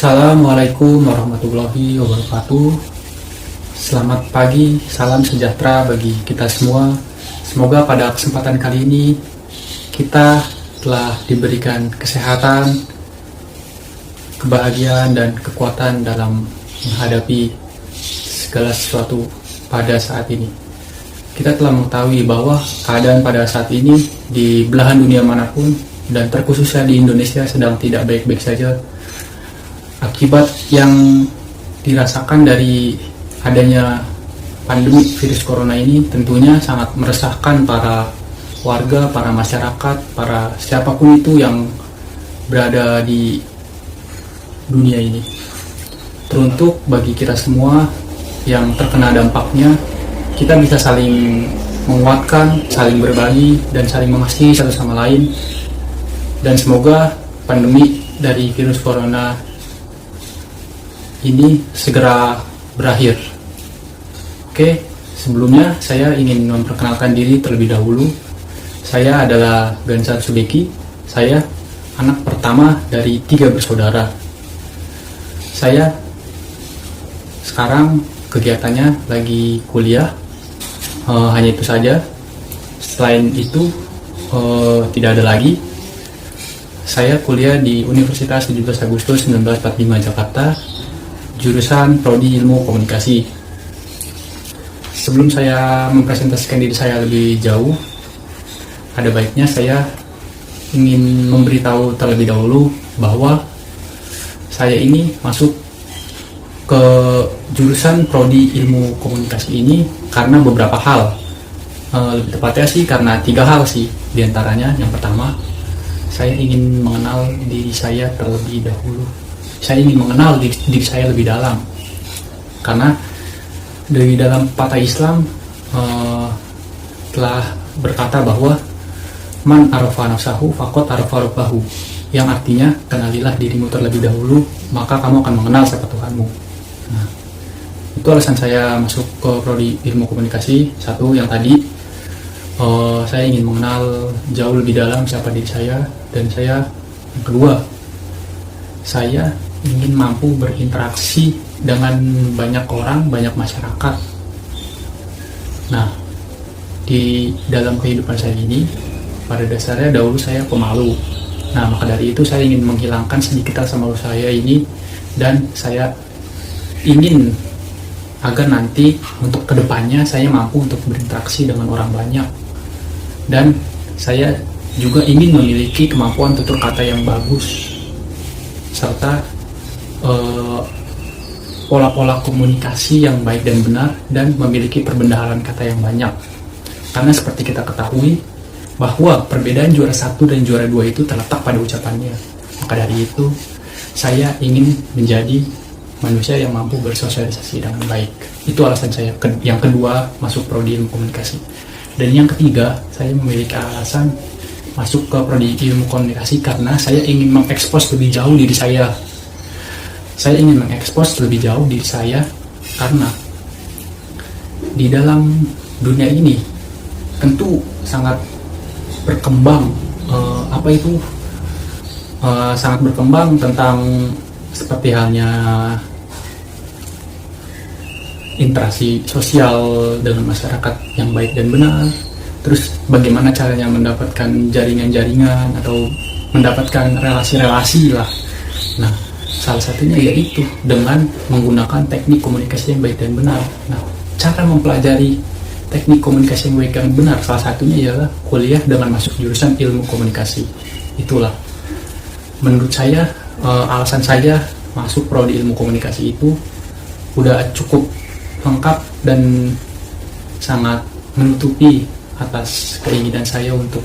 Assalamualaikum warahmatullahi wabarakatuh. Selamat pagi, salam sejahtera bagi kita semua. Semoga pada kesempatan kali ini kita telah diberikan kesehatan, kebahagiaan, dan kekuatan dalam menghadapi segala sesuatu pada saat ini. Kita telah mengetahui bahwa keadaan pada saat ini di belahan dunia manapun dan terkhususnya di Indonesia sedang tidak baik-baik saja. Akibat yang dirasakan dari adanya pandemi virus corona ini tentunya sangat meresahkan para warga, para masyarakat, para siapapun itu yang berada di dunia ini. Teruntuk bagi kita semua yang terkena dampaknya, kita bisa saling menguatkan, saling berbagi, dan saling mengasihi satu sama lain. Dan semoga pandemi dari virus corona ini segera berakhir. Oke, sebelumnya saya ingin memperkenalkan diri terlebih dahulu. Saya adalah Gansar Subeki. Saya anak pertama dari 3 bersaudara. Saya sekarang kegiatannya lagi kuliah, hanya itu saja. Selain itu tidak ada lagi. Saya kuliah di Universitas 17 Agustus 1945 Jakarta, jurusan Prodi Ilmu Komunikasi. Sebelum saya mempresentasikan diri saya lebih jauh, ada baiknya saya ingin memberitahu terlebih dahulu bahwa saya ini masuk ke jurusan Prodi Ilmu Komunikasi ini karena beberapa hal. Lebih tepatnya sih karena 3 hal sih diantaranya. Yang pertama, saya ingin mengenal diri saya terlebih dahulu. Saya ingin mengenal diri saya lebih dalam, karena dari dalam pepatah Islam telah berkata bahwa man arafa nafsahu faqad arafa rabbahu, yang artinya kenalilah dirimu terlebih dahulu maka kamu akan mengenal siapa Tuhanmu. Nah, itu alasan saya masuk ke Prodi Ilmu Komunikasi. Satu, yang tadi saya ingin mengenal jauh lebih dalam siapa diri saya, dan yang kedua, saya ingin mampu berinteraksi dengan banyak orang, banyak masyarakat. Nah, di dalam kehidupan saya ini, pada dasarnya dahulu saya pemalu. Nah, maka dari itu saya ingin menghilangkan sedikit rasa malu saya ini, dan saya ingin agar nanti untuk kedepannya saya mampu untuk berinteraksi dengan orang banyak. Dan saya juga ingin memiliki kemampuan tutur kata yang bagus, serta pola-pola komunikasi yang baik dan benar, dan memiliki perbendaharaan kata yang banyak. Karena seperti kita ketahui bahwa perbedaan juara 1 dan juara 2 itu terletak pada ucapannya. Maka dari itu saya ingin menjadi manusia yang mampu bersosialisasi dengan baik. Itu alasan saya yang kedua masuk Prodi Ilmu Komunikasi. Dan yang ketiga, saya memiliki alasan masuk ke Prodi Ilmu Komunikasi karena saya ingin mengekspos lebih jauh diri saya. Saya ingin mengekspos lebih jauh diri saya karena di dalam dunia ini tentu sangat berkembang, sangat berkembang tentang seperti halnya interaksi sosial dengan masyarakat yang baik dan benar. Terus bagaimana caranya mendapatkan jaringan-jaringan atau mendapatkan relasi-relasi lah. Nah, salah satunya yaitu dengan menggunakan teknik komunikasi yang baik dan benar. Nah, cara mempelajari teknik komunikasi yang baik dan benar salah satunya ialah kuliah dengan masuk jurusan ilmu komunikasi. Itulah menurut saya alasan saya masuk Prodi Ilmu Komunikasi itu udah cukup lengkap dan sangat menutupi atas keinginan saya untuk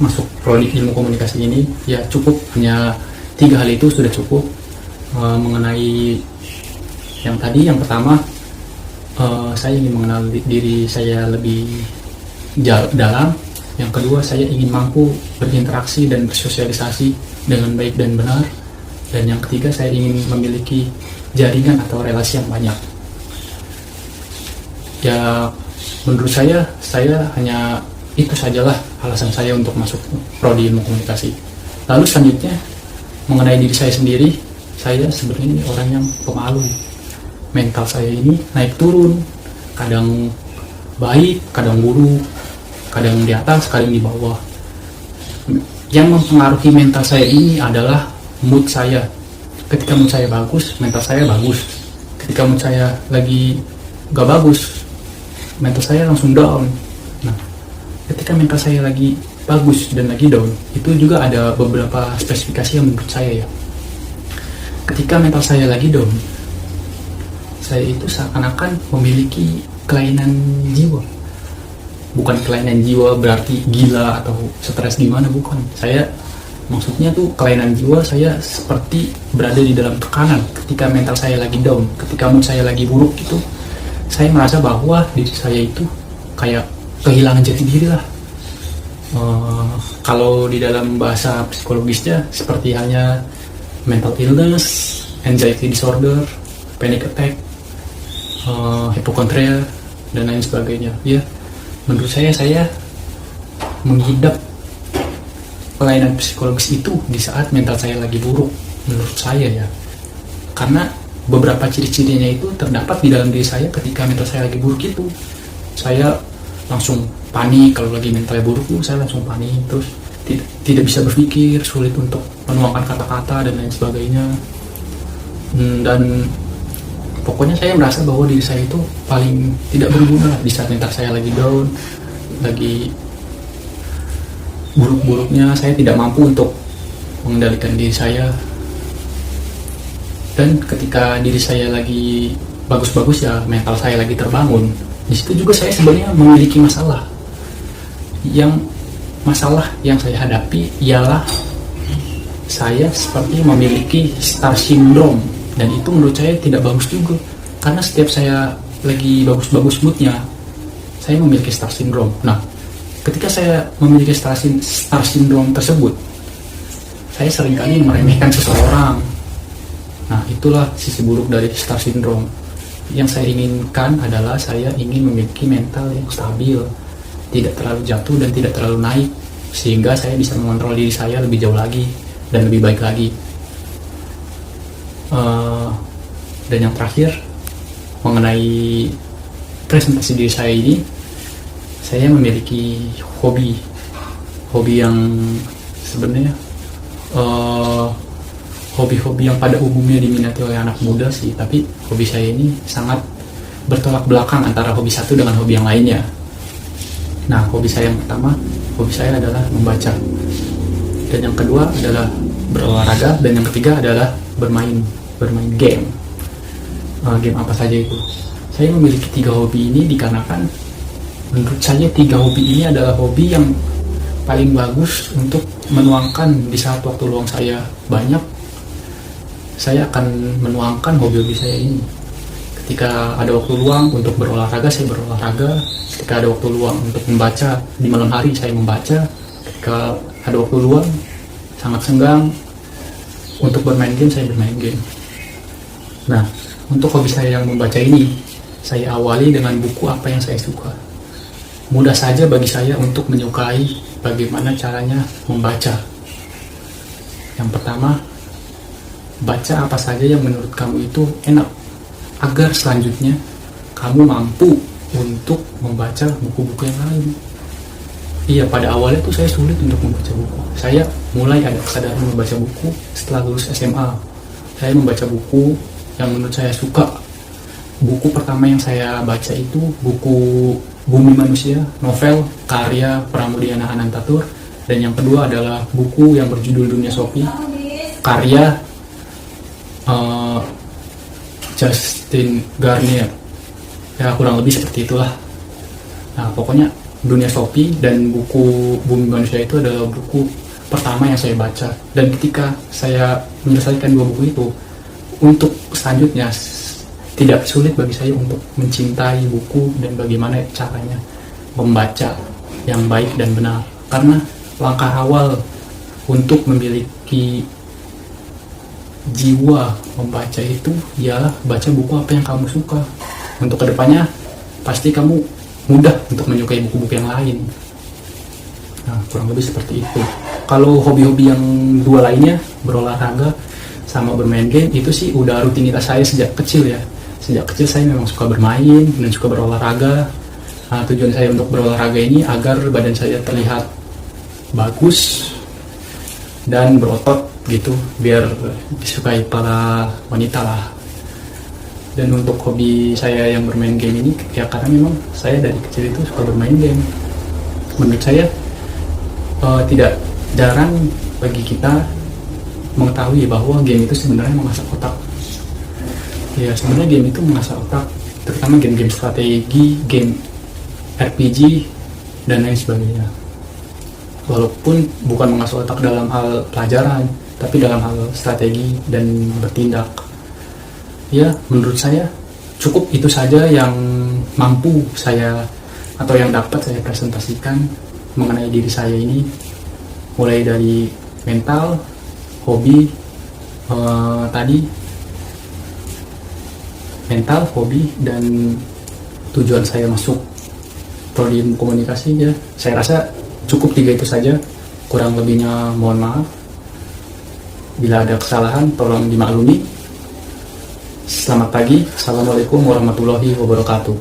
masuk Prodi Ilmu Komunikasi ini. Ya cukup, hanya 3 hal itu sudah cukup. Mengenai yang tadi, yang pertama, saya ingin mengenal diri saya lebih dalam. Yang kedua, saya ingin mampu berinteraksi dan bersosialisasi dengan baik dan benar. Dan yang ketiga, saya ingin memiliki jaringan atau relasi yang banyak. Ya, menurut saya hanya itu sajalah alasan saya untuk masuk Prodi Ilmu Komunikasi. Lalu selanjutnya, mengenai diri saya sendiri, saya sebenarnya orang yang pemalu. Mental saya ini naik turun, kadang baik, kadang buruk, kadang di atas, kadang di bawah. Yang mempengaruhi mental saya ini adalah mood saya. Ketika mood saya bagus, mental saya bagus. Ketika mood saya lagi gak bagus, mental saya langsung down. Nah, ketika mental saya lagi bagus dan lagi down, itu juga ada beberapa spesifikasi yang menurut saya ya. Ketika mental saya lagi down, saya itu seakan-akan memiliki kelainan jiwa. Bukan kelainan jiwa berarti gila atau stres gimana, bukan. Saya maksudnya tuh kelainan jiwa, saya seperti berada di dalam tekanan. Ketika mental saya lagi down, ketika mood saya lagi buruk itu, saya merasa bahwa diri saya itu kayak kehilangan jati diri lah. Kalau di dalam bahasa psikologisnya seperti hanya mental illness, anxiety disorder, panic attack, hypochondria dan lain sebagainya. Ya, menurut saya mengidap kelainan psikologis itu di saat mental saya lagi buruk, menurut saya ya. Karena beberapa ciri-cirinya itu terdapat di dalam diri saya ketika mental saya lagi buruk itu. Saya langsung panik, kalau lagi mentalnya buruk tuh saya langsung panik, terus tidak bisa berpikir, sulit untuk menuangkan kata-kata dan lain sebagainya. Dan pokoknya saya merasa bahwa diri saya itu paling tidak berguna di saat mental saya lagi down, lagi buruk-buruknya. Saya tidak mampu untuk mengendalikan diri saya. Dan ketika diri saya lagi bagus-bagus ya, mental saya lagi terbangun, di situ juga saya sebenarnya memiliki masalah. Masalah yang saya hadapi ialah saya seperti memiliki star syndrome, dan itu menurut saya tidak bagus juga. Karena setiap saya lagi bagus-bagus moodnya, saya memiliki star syndrome. Nah, ketika saya memiliki star syndrome tersebut, saya seringkali meremehkan seseorang. Nah, itulah sisi buruk dari star syndrome. Yang saya inginkan adalah saya ingin memiliki mental yang stabil, tidak terlalu jatuh dan tidak terlalu naik, sehingga saya bisa mengontrol diri saya lebih jauh lagi dan lebih baik lagi. Dan yang terakhir, mengenai presentasi diri saya ini, saya memiliki hobi yang sebenarnya hobi-hobi yang pada umumnya diminati oleh anak muda sih, tapi hobi saya ini sangat bertolak belakang antara hobi satu dengan hobi yang lainnya. Nah, hobi saya yang pertama, hobi saya adalah membaca, dan yang kedua adalah berolahraga, dan yang ketiga adalah bermain game. Game apa saja itu. Saya memiliki 3 hobi ini dikarenakan menurut saya 3 hobi ini adalah hobi yang paling bagus untuk menuangkan di saat waktu luang saya banyak. Saya akan menuangkan hobi-hobi saya ini. Ketika ada waktu luang untuk berolahraga, saya berolahraga. Ketika ada waktu luang untuk membaca, di malam hari saya membaca. Ketika ada waktu luang sangat senggang untuk bermain game, saya bermain game. Nah, untuk hobi saya yang membaca ini, saya awali dengan buku apa yang saya suka. Mudah saja bagi saya untuk menyukai bagaimana caranya membaca. Yang pertama, baca apa saja yang menurut kamu itu enak, agar selanjutnya kamu mampu untuk membaca buku-buku yang lain. Iya, pada awalnya tuh saya sulit untuk membaca buku. Saya mulai ada kesadaran membaca buku setelah lulus SMA. Saya membaca buku yang menurut saya suka. Buku pertama yang saya baca itu buku Bumi Manusia, novel karya Pramudiana Anantatur. Dan yang kedua adalah buku yang berjudul Dunia Sophie, karya Justin Garnier. Ya, kurang lebih seperti itulah. Nah, pokoknya Dunia Sophie dan buku Bumi Manusia itu adalah buku pertama yang saya baca. Dan ketika saya menyelesaikan 2 buku itu, untuk selanjutnya tidak sulit bagi saya untuk mencintai buku dan bagaimana caranya membaca yang baik dan benar. Karena langkah awal untuk memiliki jiwa membaca itu ialah baca buku apa yang kamu suka. Untuk kedepannya pasti kamu mudah untuk menyukai buku-buku yang lain. Nah, kurang lebih seperti itu. Kalau hobi-hobi yang 2 lainnya, berolahraga, sama bermain game itu sih udah rutinitas saya sejak kecil ya. Sejak kecil saya memang suka bermain dan suka berolahraga. Nah, tujuan saya untuk berolahraga ini agar badan saya terlihat bagus dan berotot gitu, biar disukai para wanita lah. Dan untuk hobi saya yang bermain game ini ya karena memang saya dari kecil itu suka bermain game. Menurut saya tidak jarang bagi kita mengetahui bahwa game itu sebenarnya mengasah otak. Ya sebenarnya game itu mengasah otak, terutama game-game strategi, game RPG dan lain sebagainya. Walaupun bukan mengasah otak dalam hal pelajaran, tapi dalam hal strategi dan bertindak. Ya menurut saya cukup itu saja yang mampu saya atau yang dapat saya presentasikan mengenai diri saya ini, mulai dari mental, hobi, mental, hobi, dan tujuan saya masuk prodi ilmu komunikasi ya. Saya rasa cukup 3 itu saja, kurang lebihnya mohon maaf. Bila ada kesalahan tolong dimaklumi. Selamat pagi, assalamualaikum warahmatullahi wabarakatuh.